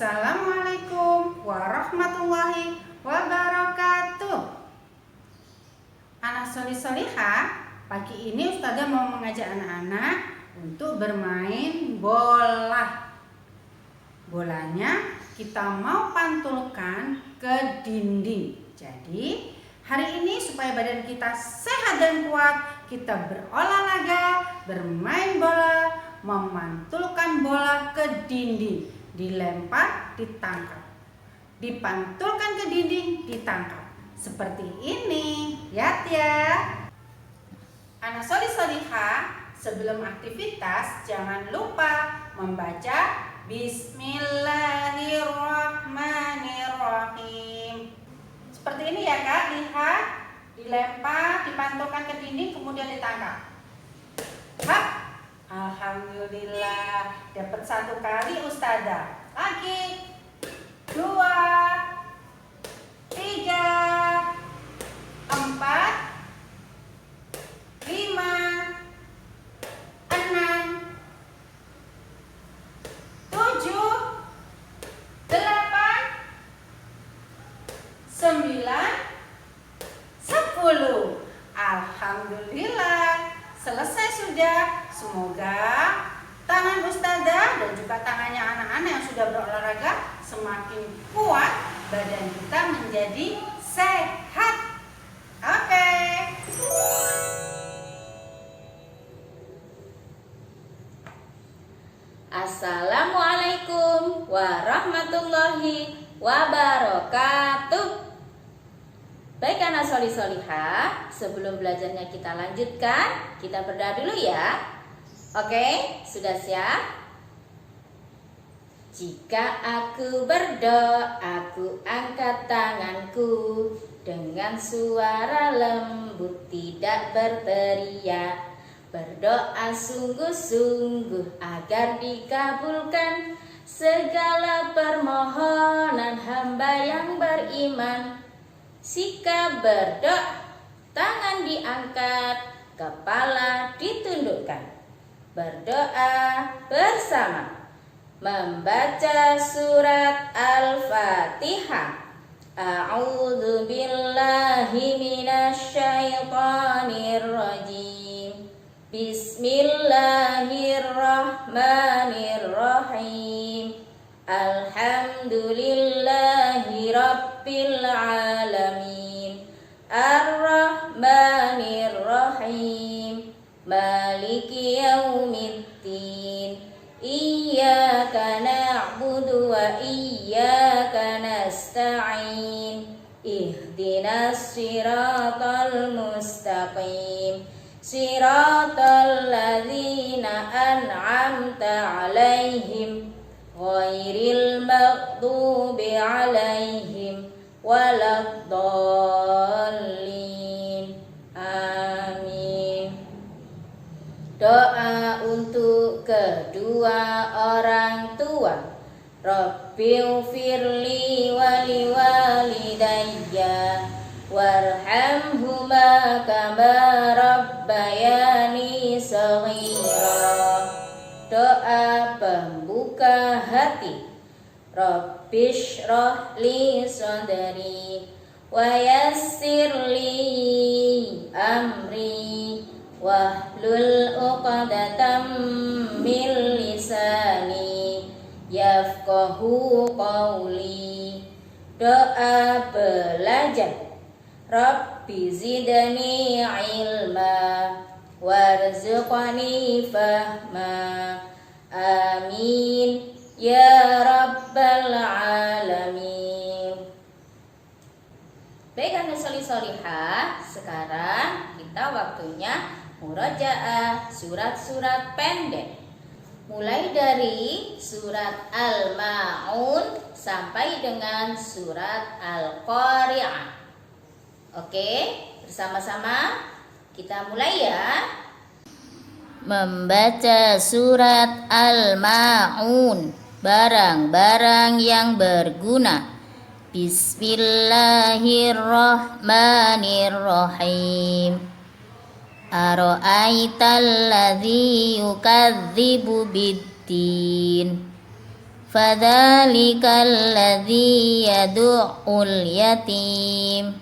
Assalamualaikum warahmatullahi wabarakatuh. Anak solih-solihah, pagi ini Ustazah mau mengajak anak-anak untuk bermain bola. Bolanya kita mau pantulkan ke dinding. Jadi hari ini supaya badan kita sehat dan kuat, kita berolahraga, bermain bola, memantulkan bola ke dinding. Dilempar, ditangkap, dipantulkan ke dinding, ditangkap. Seperti ini, lihat ya. Anak solih-solihah, sebelum aktivitas jangan lupa membaca Bismillahirrahmanirrahim. Seperti ini ya Kak, lihat. Dilempar, dipantulkan ke dinding, kemudian ditangkap. Hap. Alhamdulillah, dapat 1 kali Ustazah. Lagi 2, 3, 4, 5, 6, 7, 8, 9, 10. Alhamdulillah, selesai sudah. Semoga tangan Ustazah dan juga tangannya anak-anak yang sudah berolahraga semakin kuat, badan kita menjadi sehat. Oke. Assalamualaikum warahmatullahi wabarakatuh. Baik anak solih-solihah, sebelum belajarnya kita lanjutkan, kita berdoa dulu ya. Oke, sudah siap? Jika aku berdoa, aku angkat tanganku dengan suara lembut, tidak berteriak. Berdoa sungguh-sungguh agar dikabulkan segala permohonan hamba yang beriman. Sikap berdoa, tangan diangkat, kepala ditundukkan. Berdoa bersama, membaca surat Al-Fatihah. A'udzu billahi minasyaitonir rajim. Bismillahirrahmanirrahim. Alhamdulillahi rabbil alamin. Ar-Rahmanir-Rahim. Maliki yaumiddin. Iyyaka na'budu wa iyyaka nasta'in. Ihdinas siratal mustaqim. Siratal ladzina an'amta 'alaihim ghairil maghdubi 'alaihim waladdallin. Amin. Doa untuk kedua orang tua. Rabbighfirli wa liwalidayya warhamhuma kama rabbayani shaghira. Doa pembuka hati. Rabbishrah li sadri wa yassir li amri wahlul 'uqdatam min lisani yafqahu qawli. Doa belajar. Rabbi zidni ilma warzuqni fahma. Amin ya rabbal alamin. Baik anak solih-solihah, sekarang kita waktunya murojaah surat-surat pendek. Mulai dari surat Al-Ma'un sampai dengan surat Al-Qari'ah. Oke, bersama-sama kita mulai ya. Membaca surat Al-Ma'un, barang-barang yang berguna. Bismillahirrahmanirrahim. Ara'aital ladzi yukadzibu biddin Fadzalikal ladzi yad'ul yatim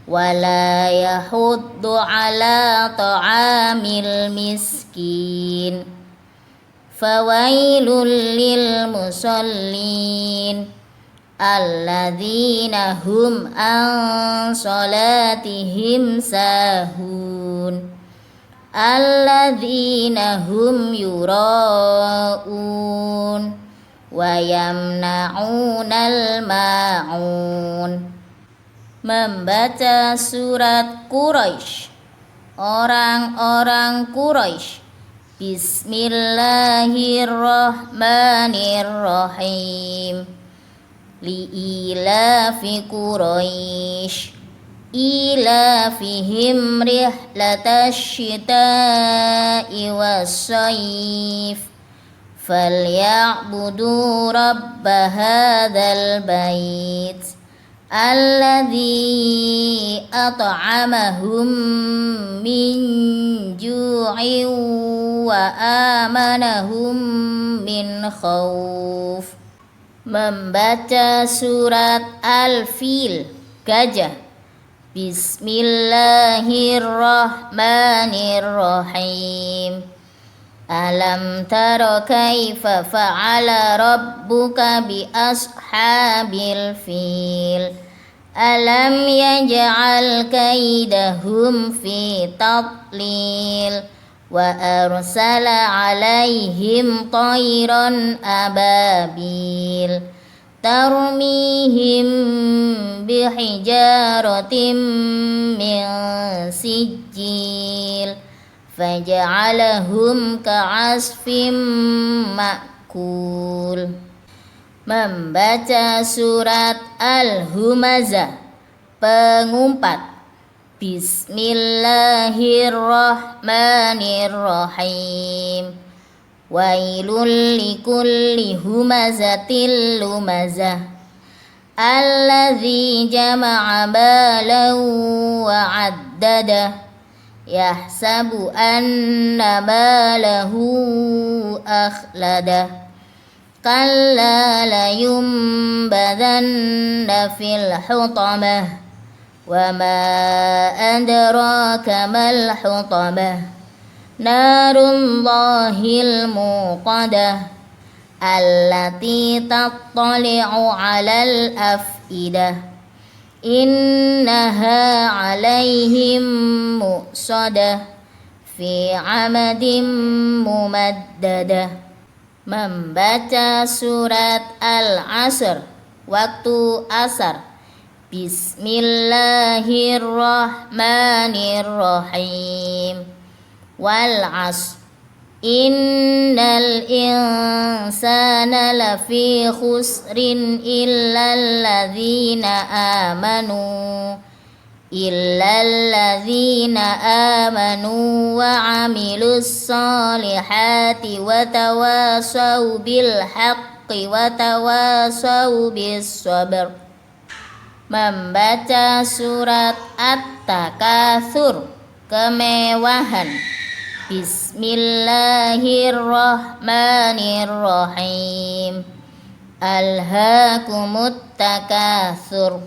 wala yahuddu ala ta'amil miskin. Fawailul lil musallin alladzina hum an salatihim sahun alladzina hum yura'un wa yamna'unal ma'un. Membaca surat Quraisy. Orang-orang Quraisy. Bismillahirrahmanirrahim. Li'ilafi Quraisy ilafihim rihlatash syita'i was-sayf falya'budu rabba hadzal bait alladzi at'amahum min ju'in wa amanahum min khauf. Membaca surat Al-Fil, gajah. Bismillahirrahmanirrahim. Alam tara kaifa fa'ala rabbuka bi ashabil fil. Alam yaj'al kaidahum fi tadlil wa arsala alaihim tayran ababil tarmihim bihijaratin min sijil faja'alahum ka'asfim ma'kul. Membaca surat Al-Humazah, pengumpat. Bismillahirrahmanirrahim. Wailul likulli humazatil lumazah alladzi jama'a balan wa 'addadah yahsabu anna malahu akhladah kalla layumbadanna fil hutamah wa ma adraka mal hutamah narullahil muqadah allati tattali'u 'alal afidah innaha 'alaihim muqsadah fi 'amadin mumaddadah. Membaca surat Al-Asr, waktu asar. Bismillahirrahmanirrahim. Wal 'asr innal insana lafi khusrin illal ladzina amanu wa 'amilus solihati wa tawasaw bil haqqi wa tawasaw bis sabr. Membaca surat At-Takatsur, kemewahan. Bismillahirrahmanirrahim. Alhaakumut takatsur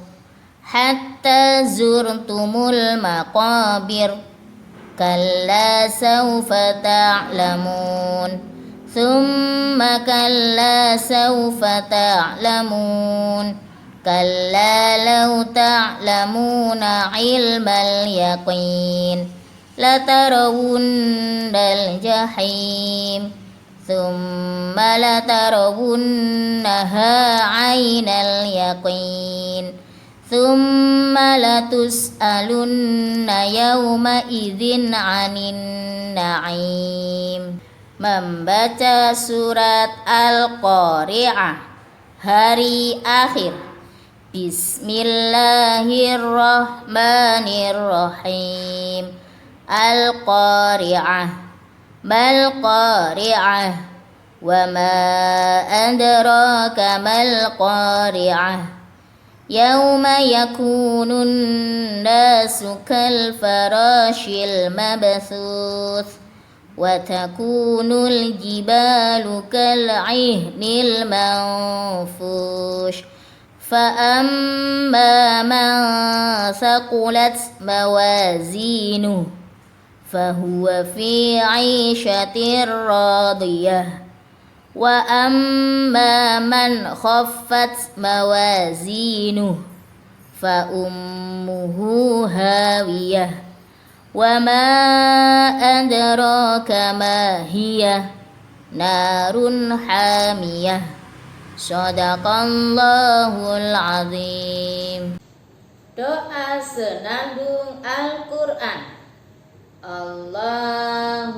hatta zurtumul maqabir kalla sawfa ta'lamun thumma kalla sawfa ta'lamun kalla law ta'lamuna ilmal yaqin latarawunnal jahim thumma latarawunnaha 'ainal yaqin thumma latus'alunna yawma idzin 'anin na'im. Membaca surat Al-Qari'ah, hari akhir. Bismillahirrahmanirrahim. Al-Qari'ah, mal qari'ah, wa ma adraka mal qari'ah. Yauma yakunun nasu kal farashil mabthuth وتكون الجبال كالعهن المنفوش فأما من ثقلت موازينه فهو في عيشة راضية وأما من خفت موازينه فأمه هاوية وما أدراك ما هي نار حامية Sadaqallahul azim. Doa senandung Al-Quran. Allahumma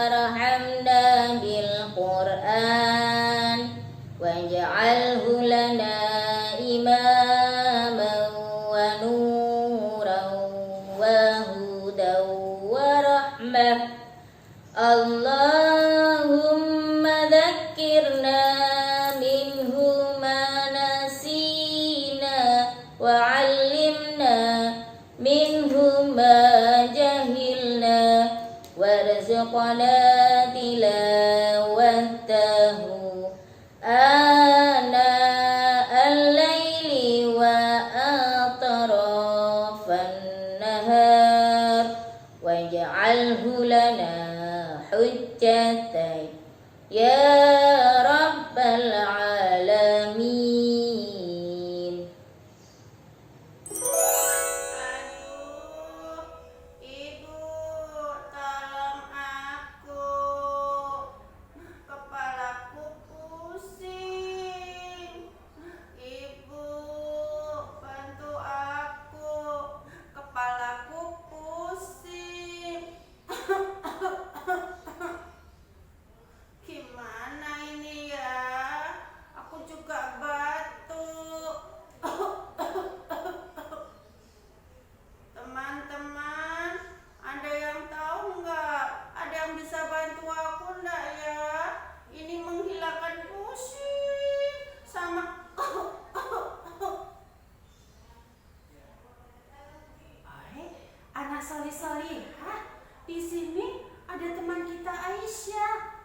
rahamna bil Quran waj'alhu lana imaman wa nuran wa hudan wa rahmah. Allahumma dzakkirna minhu ma nasina wa 'allimna minhu ma jahilna warzuqna tilawatahu ana al-laili wa atrafan nahar waj'alhu lana hujjatan ya rabbal alamin. Aduh, Ibu, tolong aku. Kepalaku pusing. Ibu, bantu aku. Kepalaku pusing. Gimana ini ya? Aku juga batuk. Teman-teman, ada yang tahu nggak? Ada yang bisa bantu aku nggak ya? Ini menghilangkan pusing sama anak solih-solihah. Di sini ada teman kita Aisyah.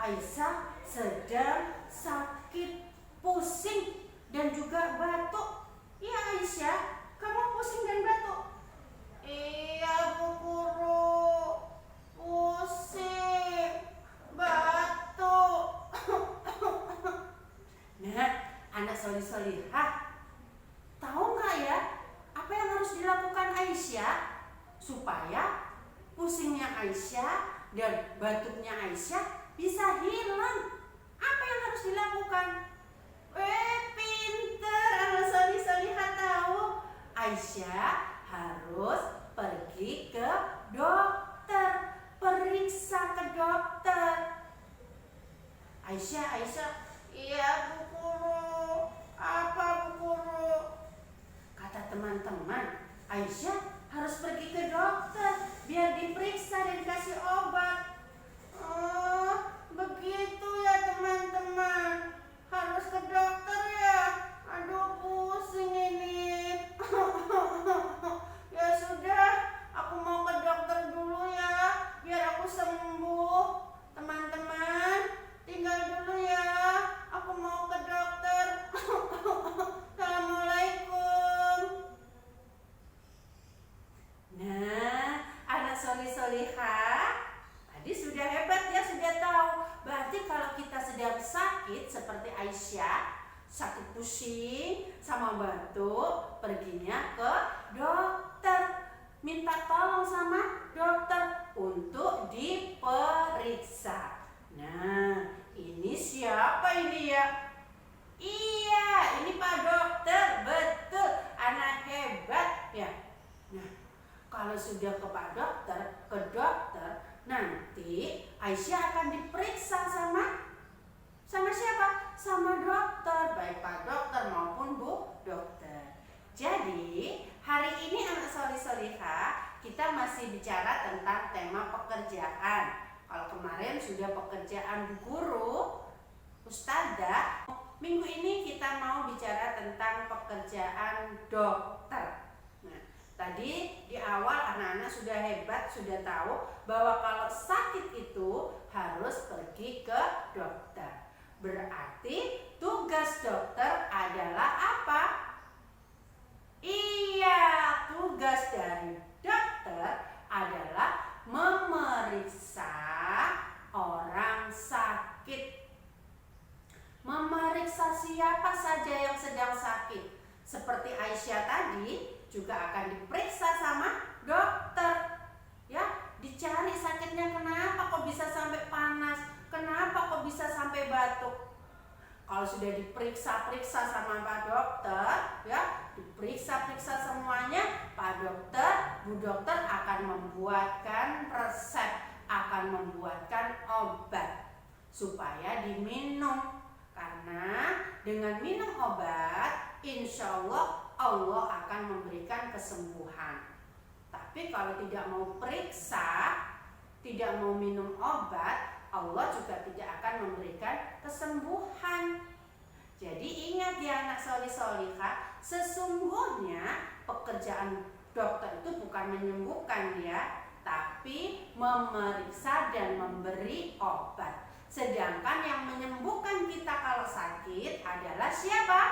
Aisyah sedang sakit pusing dan juga batuk. Iya Aisyah, kamu pusing dan batuk? Iya Bu Guru, pusing, batuk. Nah, anak solih-solihah, tahu nggak ya apa yang harus dilakukan Aisyah supaya pusingnya Aisyah dan batuknya Aisyah bisa hilang? Apa yang harus dilakukan? Pinter, anak solih-solihah tahu. Aisyah harus pergi ke dokter, periksa ke dokter. Aisyah, iya Bu Guru. Apa Bu Guru? Kata teman-teman, Aisyah harus pergi ke dokter biar diperiksa dan dikasih obat. Oh, begitu ya teman-teman. Harus ke dokter ya. Aduh, pusing ini. Ya sudah, aku mau ke dokter dulu ya, biar aku sembuh. Teman-teman, tinggal dulu ya. Aku mau ke dokter. Assalamualaikum. Nah, anak solih-solihah, tadi sudah hebat ya, sudah tahu. Berarti kalau kita sedang sakit seperti Aisyah, sakit pusing sama batuk, perginya ke dokter. Minta tolong sama dokter untuk diperiksa. Nah, ini siapa ini ya? Iya, ini Pak Dokter, betul, anak hebat ya. Nah, kalau sudah ke Pak Dokter, ke dokter, nanti Aisyah akan diperiksa sama siapa? Sama dokter, baik Pak Dokter maupun Bu Dokter. Jadi, hari ini anak solih-solihah, kita masih bicara tentang tema pekerjaan. Kalau kemarin sudah pekerjaan Bu Guru, Ustadzah, minggu ini kita mau bicara tentang pekerjaan dokter. Nah, Tadi di awal anak-anak sudah hebat, sudah tahu bahwa kalau sakit itu harus pergi ke dokter. Berarti tugas dokter adalah apa? Iya, tugas dari dokter adalah memeriksa orang sakit. Memeriksa siapa saja yang sedang sakit. Seperti Aisyah tadi juga akan diperiksa sama dokter. Ya, dicari sakitnya kenapa kok bisa sampai panas, kenapa kok bisa sampai batuk. Kalau sudah diperiksa-periksa sama Pak Dokter, ya, diperiksa-periksa semuanya, Pak Dokter, Bu Dokter akan membuatkan resep, akan membuatkan obat supaya diminum. Karena dengan minum obat, insya Allah Allah akan memberikan kesembuhan. Tapi kalau tidak mau periksa, tidak mau minum obat, Allah juga tidak akan memberikan kesembuhan. Jadi ingat ya anak solih-solihah, sesungguhnya pekerjaan dokter itu bukan menyembuhkan ya, tapi memeriksa dan memberi obat. Sedangkan yang menyembuhkan kita kalau sakit adalah siapa?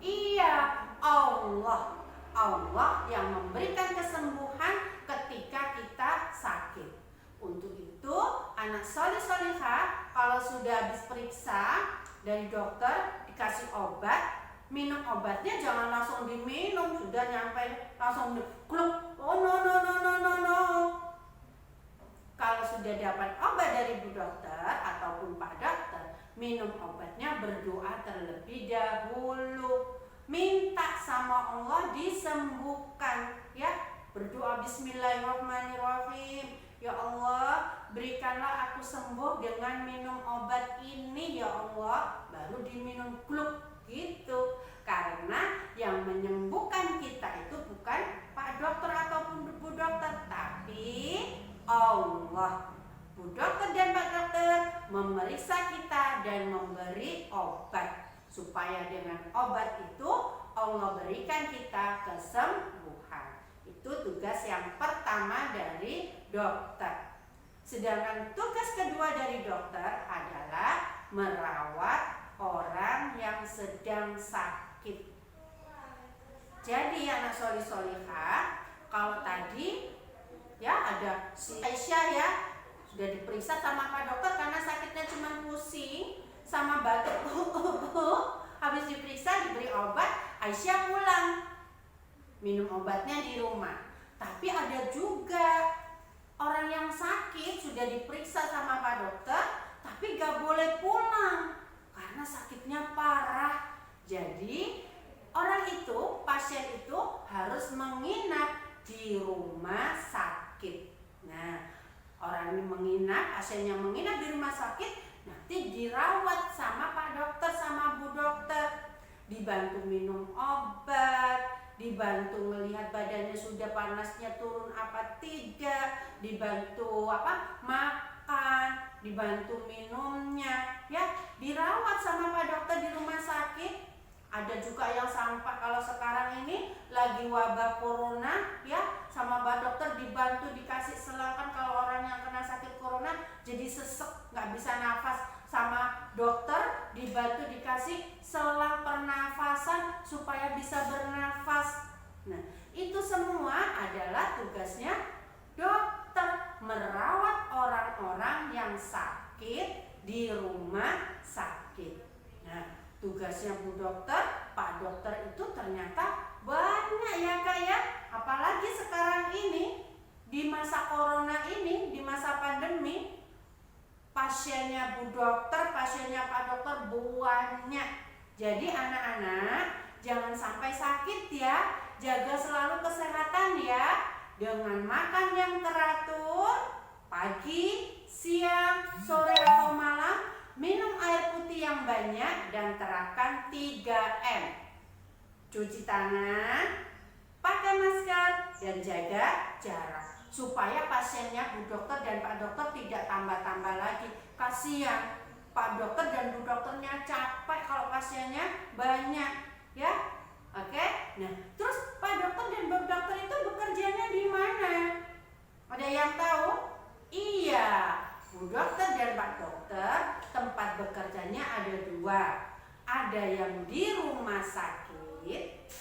Iya, Allah. Allah yang memberikan kesembuhan ketika kita sakit. Untuk itu, anak solih-solihah kalau sudah habis periksa dari dokter, dikasih obat, minum obatnya jangan langsung diminum, sudah nyampe langsung dikluk. Oh no. Kalau sudah dapat obat dari Bu Dokter ataupun Pak Dokter, minum obatnya berdoa terlebih dahulu. Minta sama Allah disembuhkan ya. Berdoa bismillahirrahmanirrahim. Ya Allah, berikanlah aku sembuh dengan minum obat ini ya Allah. Baru diminum gluk gitu. Karena yang menyembuhkan kita itu bukan Pak Dokter ataupun Bu Dokter, tapi Allah. Bu Dokter dan Pak Dokter memeriksa kita dan memberi obat, supaya dengan obat itu Allah berikan kita kesembuhan. Itu tugas yang pertama dari dokter. Sedangkan tugas kedua dari dokter adalah merawat orang yang sedang sakit. Jadi anak solih-solihah, kalau tadi ya ada si Aisyah ya, sudah diperiksa sama Pak Dokter karena sakitnya cuma pusing sama batuk. Habis diperiksa, diberi obat, Aisyah pulang minum obatnya di rumah. Tapi ada juga orang yang sakit sudah diperiksa sama Pak Dokter, tapi gak boleh pulang karena sakitnya parah. Jadi orang itu, pasien itu harus menginap di rumah sakit. Nah, orang ini menginap, pasiennya menginap di rumah sakit, nanti dirawat sama Pak Dokter sama Bu Dokter, dibantu minum obat, dibantu melihat badannya sudah panasnya turun apa tidak, dibantu makan, dibantu minumnya, ya, dirawat sama Pak Dokter di rumah sakit. Ada juga yang sampai kalau sekarang ini lagi wabah corona ya, sama Pak Dokter dibantu dikasih selang. Kan kalau orang yang kena sakit corona jadi sesek, nggak bisa nafas, sama dokter dibantu dikasih selang pernafasan supaya bisa bernafas. Nah, itu semua adalah tugasnya dokter, merawat orang-orang yang sakit di rumah sakit. Nah, tugasnya Bu Dokter, Pak Dokter itu ternyata banyak ya Kak ya. Apalagi sekarang ini, di masa corona ini, di masa pandemi, pasiennya Bu Dokter, pasiennya Pak Dokter banyak. Jadi anak-anak jangan sampai sakit ya. Jaga selalu kesehatan ya, dengan makan yang teratur, pagi, siang, sore atau malam. Minum air putih yang banyak dan terapkan 3M. Cuci tangan, pakai masker, dan jaga jarak. Supaya pasiennya Bu Dokter dan Pak Dokter tidak tambah-tambah lagi. Kasihan Pak Dokter dan Bu Dokternya capek kalau pasiennya banyak, ya. Oke? Nah, terus Pak Dokter dan Bu Dokter itu bekerjanya di mana? Ada yang tahu? Iya, Bu Dokter dan Pak Dokter tempat bekerjanya ada dua. Ada yang di rumah sakit,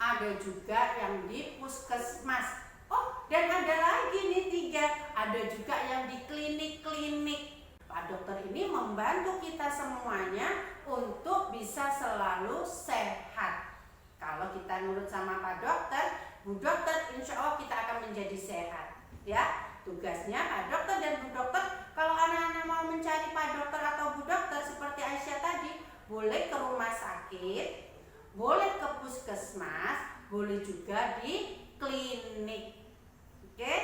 ada juga yang di puskesmas. Oh, dan ada lagi nih 3. Ada juga yang di klinik-klinik. Pak Dokter ini membantu kita semuanya untuk bisa selalu sehat. Kalau kita nurut sama Pak Dokter, Bu Dokter, insya Allah kita akan menjadi sehat. Ya, tugasnya Pak Dokter dan Bu Dokter, kalau anak-anak mau mencari Pak Dokter atau Bu Dokter seperti Aisyah tadi, boleh ke rumah sakit, boleh ke puskesmas, boleh juga di klinik. Oke,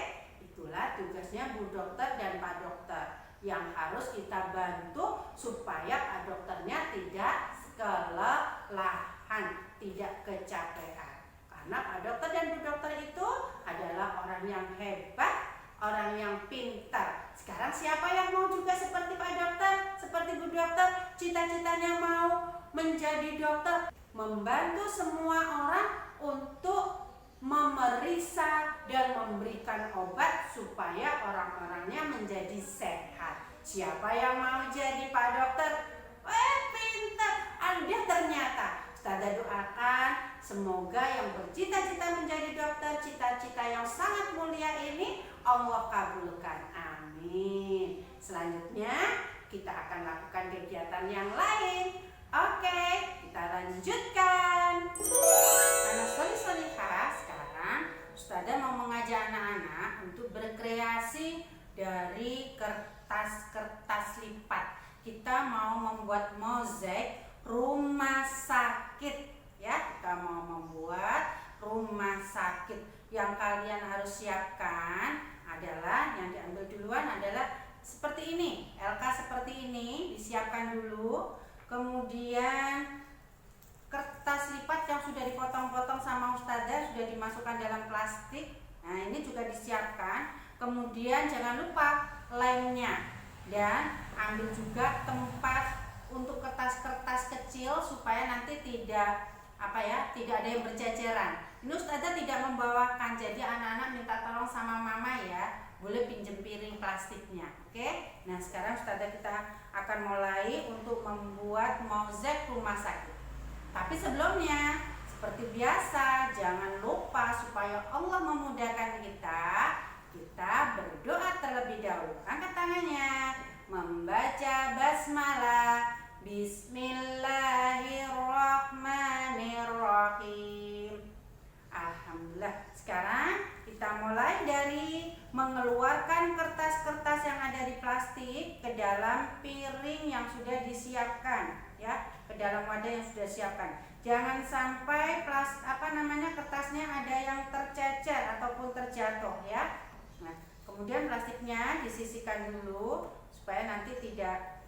itulah tugasnya Bu Dokter dan Pak Dokter yang harus kita bantu supaya Pak Dokternya tidak kelelahan, tidak kecapean. Karena Pak Dokter dan Bu Dokter itu adalah orang yang hebat, orang yang pintar. Sekarang siapa yang mau juga seperti Pak Dokter, seperti Bu Dokter, cita-citanya mau menjadi dokter, membantu semua orang untuk memeriksa dan memberikan obat supaya orang-orangnya menjadi sehat. Siapa yang mau jadi Pak Dokter? Pintar, Anda ternyata. Ustazah doakan semoga yang bercita-cita menjadi dokter, cita-cita yang sangat mulia ini Allah kabulkan. Amin. Selanjutnya kita akan lakukan kegiatan yang lain. Oke, kita lanjutkan. Karena solihah, sekarang Ustazah mau mengajak anak-anak untuk berkreasi dari kertas-kertas lipat. Kita mau membuat mozaik rumah sakit, ya. Kita mau membuat rumah sakit. Yang kalian harus siapkan adalah, yang diambil duluan adalah seperti ini, LK seperti ini, disiapkan dulu. Kemudian kertas lipat yang sudah dipotong-potong sama Ustazah sudah dimasukkan dalam plastik. Nah, ini juga disiapkan. Kemudian jangan lupa lemnya, dan ambil juga tempat untuk kertas-kertas kecil supaya nanti tidak tidak ada yang berceceran. Ini Ustazah tidak membawakan, jadi anak-anak minta tolong sama mama ya, boleh pinjem piring plastiknya. Oke? Nah, sekarang Ustazah kita akan mulai untuk membuat mozaik rumah sakit. Tapi sebelumnya, seperti biasa, jangan lupa supaya Allah memudahkan kita berdoa terlebih dahulu. Angkat tangannya, membaca basmalah. Bismillahirrahmanirrahim. Alhamdulillah. Sekarang kita mulai dari mengeluarkan kertas-kertas yang ada di plastik ke dalam piring yang sudah disiapkan, ya, ke dalam wadah yang sudah disiapkan. Jangan sampai kertasnya ada yang tercecer ataupun terjatuh, ya. Nah, kemudian plastiknya disisihkan dulu supaya nanti tidak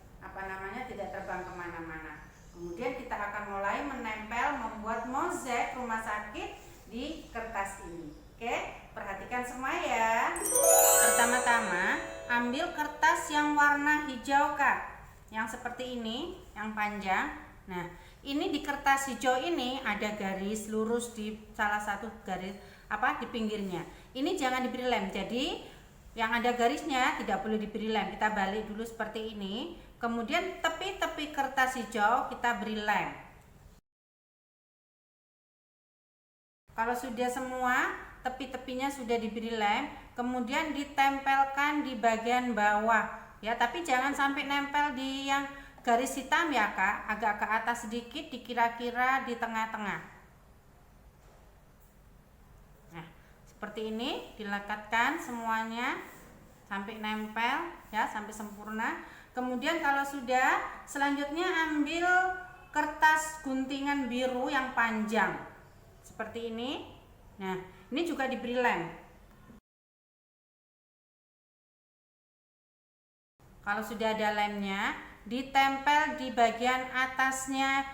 terbang kemana-mana. Kemudian kita akan mulai membuat mozaik rumah sakit di kertas ini. Oke, perhatikan semua ya. Pertama-tama ambil kertas yang warna hijau, Kak, yang seperti ini, yang panjang. Nah, ini di kertas hijau ini ada garis lurus di salah satu garis di pinggirnya. Ini jangan diberi lem. Jadi yang ada garisnya tidak boleh diberi lem. Kita balik dulu seperti ini. Kemudian tepi-tepi kertas hijau kita beri lem. Kalau sudah semua tepi-tepinya sudah diberi lem, kemudian ditempelkan di bagian bawah, ya. Tapi jangan sampai nempel di yang garis hitam ya, Kak. Agak ke atas sedikit, kira-kira di tengah-tengah. Nah, seperti ini dilekatkan semuanya sampai nempel, ya, sampai sempurna. Kemudian kalau sudah, selanjutnya ambil kertas guntingan biru yang panjang seperti ini. Nah, ini juga diberi lem. Kalau sudah ada lemnya, ditempel di bagian atasnya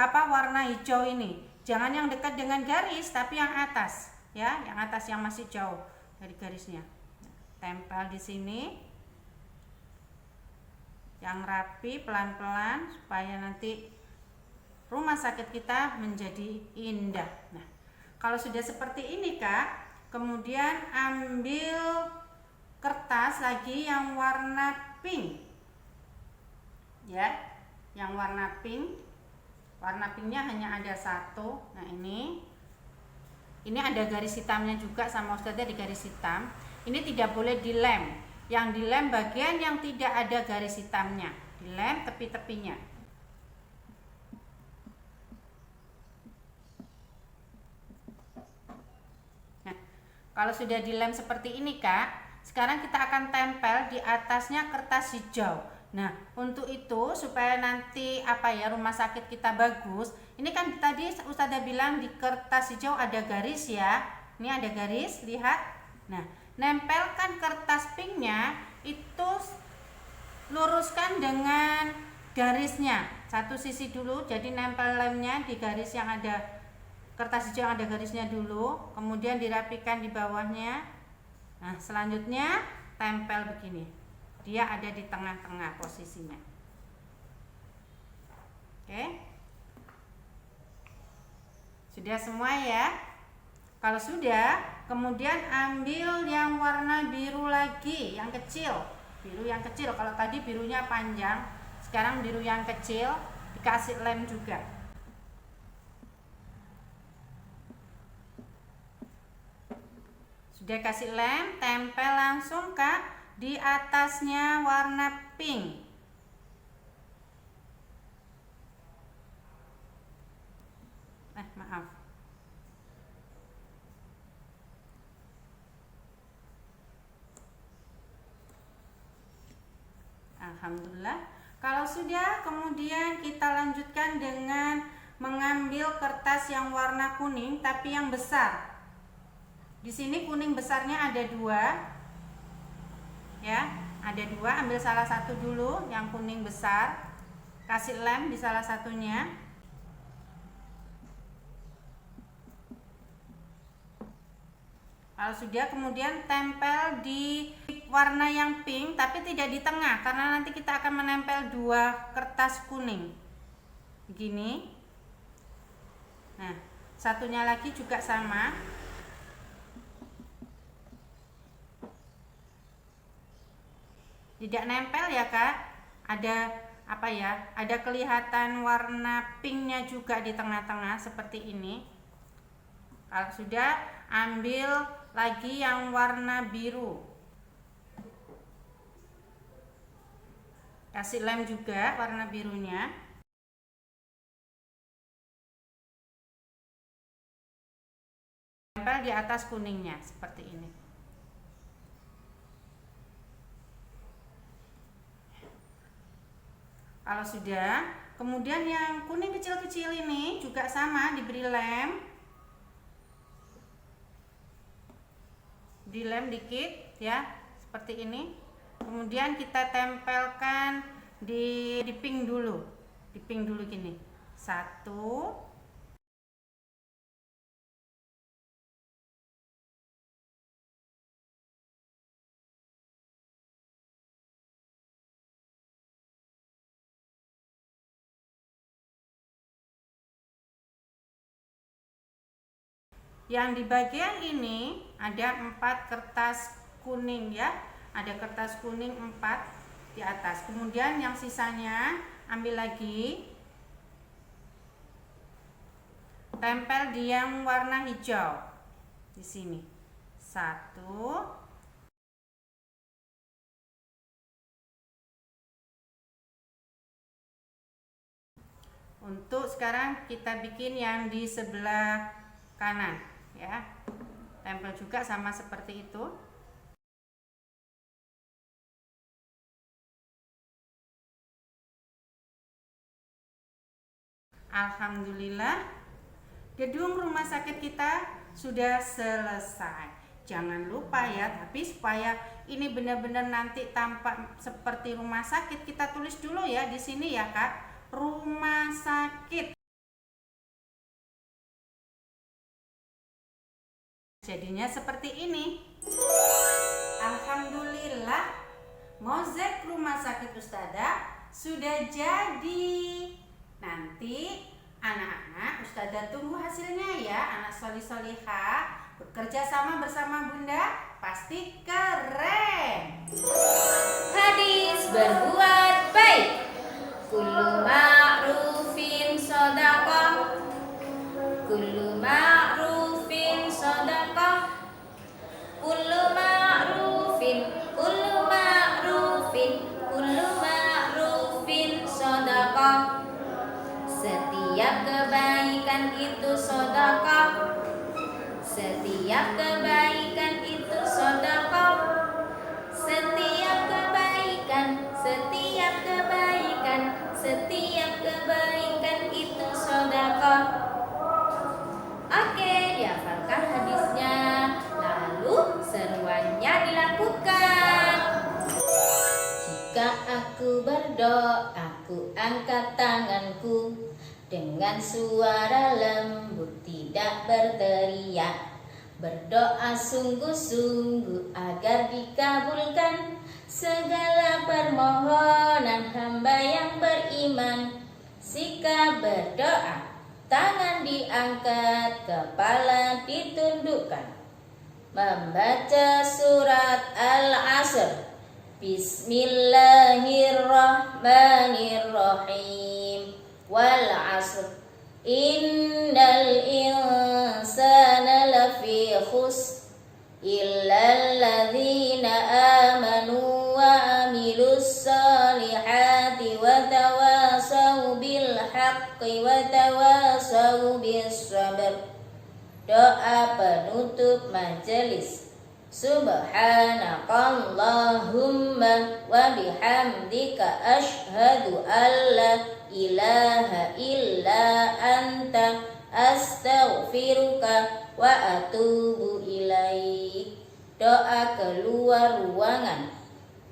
warna hijau ini. Jangan yang dekat dengan garis, tapi yang atas, ya, yang atas yang masih jauh dari garisnya. Tempel di sini. Yang rapi, pelan-pelan supaya nanti rumah sakit kita menjadi indah. Nah, kalau sudah seperti ini Kak, kemudian ambil kertas lagi yang warna pink. Ya, yang warna pink. Warna pinknya hanya ada satu. Nah, ini ada garis hitamnya juga sama Ustazah di garis hitam. Ini tidak boleh dilem. Yang dilem bagian yang tidak ada garis hitamnya. Dilem tepi-tepinya. Nah, kalau sudah dilem seperti ini Kak, sekarang kita akan tempel di atasnya kertas hijau. Nah, untuk itu supaya nanti rumah sakit kita bagus. Ini kan tadi Ustazah bilang di kertas hijau ada garis ya. Ini ada garis, lihat. Nah, nempelkan kertas pinknya itu luruskan dengan garisnya. Satu sisi dulu, jadi nempel lemnya di garis yang ada kertas hijau yang ada garisnya dulu, kemudian dirapikan di bawahnya. Nah, selanjutnya tempel begini. Dia ada di tengah-tengah posisinya. Oke. Sudah semua ya? Kalau sudah, kemudian ambil yang warna biru lagi, yang kecil. Biru yang kecil, kalau tadi birunya panjang, sekarang biru yang kecil, dikasih lem juga. Sudah kasih lem, tempel langsung Kak di atasnya warna pink. Maaf. Alhamdulillah. Kalau sudah, kemudian kita lanjutkan dengan mengambil kertas yang warna kuning tapi yang besar. Di sini kuning besarnya ada 2. Ya, ada 2, ambil salah satu dulu yang kuning besar, kasih lem di salah satunya. Kalau sudah, kemudian tempel di warna yang pink tapi tidak di tengah karena nanti kita akan menempel 2 kertas kuning begini. Nah, satunya lagi juga sama. Tidak nempel ya Kak, ada ada kelihatan warna pinknya juga di tengah-tengah seperti ini. Kalau sudah, ambil lagi yang warna biru, kasih lem juga warna birunya. Tempel di atas kuningnya seperti ini. Kalau sudah, kemudian yang kuning kecil-kecil ini juga sama, diberi lem. Dilem dikit ya, seperti ini. Kemudian kita tempelkan di pink dulu. Di pink dulu gini. 1. Yang di bagian ini ada 4 kertas kuning ya. Ada kertas kuning 4 di atas. Kemudian yang sisanya ambil lagi. Tempel di yang warna hijau. Di sini. 1. Untuk sekarang kita bikin yang di sebelah kanan ya, tempel juga sama seperti itu. Alhamdulillah, gedung rumah sakit kita sudah selesai. Jangan lupa ya, tapi supaya ini benar-benar nanti tampak seperti rumah sakit, kita tulis dulu ya di sini ya Kak, rumah sakit. Jadinya seperti ini. Alhamdulillah, mozaik rumah sakit Ustazah sudah jadi. Nanti Anak-anak, Ustazah tunggu hasilnya ya. Anak solih-solihah bekerja sama bersama Bunda pasti keren. Hadis berbuat baik. Kullu ma'rufin shadaqah. Kullu ma'rufin shadaqah. Kullu ma'rufin, kullu ma'rufin, kullu ma'rufin shadaqah. Setiap kebaikan itu sedekah. Setiap kebaikan itu sedekah. Setiap kebaikan, setiap kebaikan, setiap kebaikan itu sedekah. Oke, dihafalkan hadisnya. Lalu seruannya dilakukan. Jika aku berdoa, aku angkat tanganku dengan suara lembut, tidak berteriak. Berdoa sungguh-sungguh agar dikabulkan segala permohonan hamba yang beriman. Sikap berdoa, tangan diangkat, kepala ditundukkan. Membaca surat Al-Asr. Bismillahirrahmanirrahim. Wal 'asr. Innal insana lafi khusr illal ladzina amanu wa amilus solihati wa tawasaw bil haqqi wa tawasaw bis sabr. Doa penutup majelis. Subhanakallahumma wa bihamdika asyhadu an la ilaha illa anta astaghfiruka wa atubu ilaik. Doa keluar ruangan.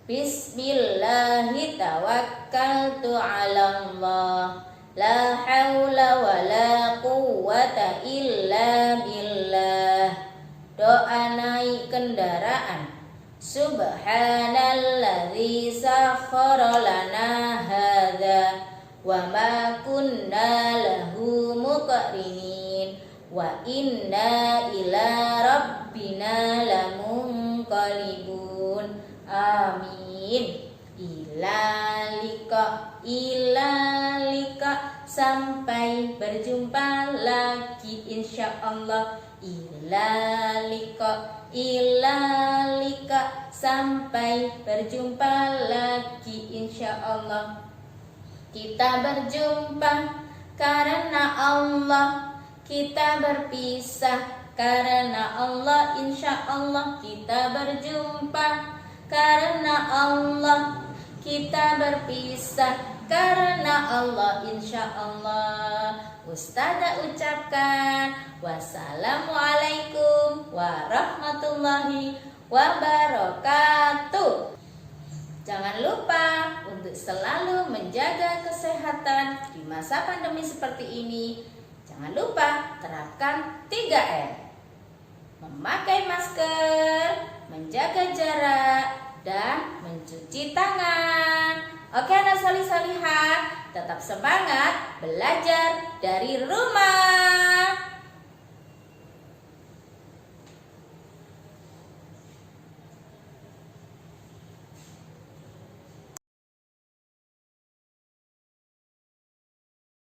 Bismillahi tawakkaltu ala Allah. La haula wa la quwwata illa billah. Doa naik kendaraan. Subhanalladzi sakhkhara lana hadza wa ma kunna lahu muqrinin wa inna ila rabbina lamunqalibun. Amin. Ilalika, sampai berjumpa lagi insyaallah. Ilalika, sampai berjumpa lagi insyaallah. Kita berjumpa karena Allah, kita berpisah karena Allah. Insyaallah kita berjumpa karena Allah, kita berpisah karena Allah. Insyaallah. Ustazah ucapkan wassalamualaikum warahmatullahi wabarakatuh. Jangan lupa untuk selalu menjaga kesehatan di masa pandemi seperti ini. Jangan lupa terapkan 3M. Memakai masker, menjaga jarak, dan mencuci tangan. Oke anak solih-solihah, tetap semangat belajar dari rumah.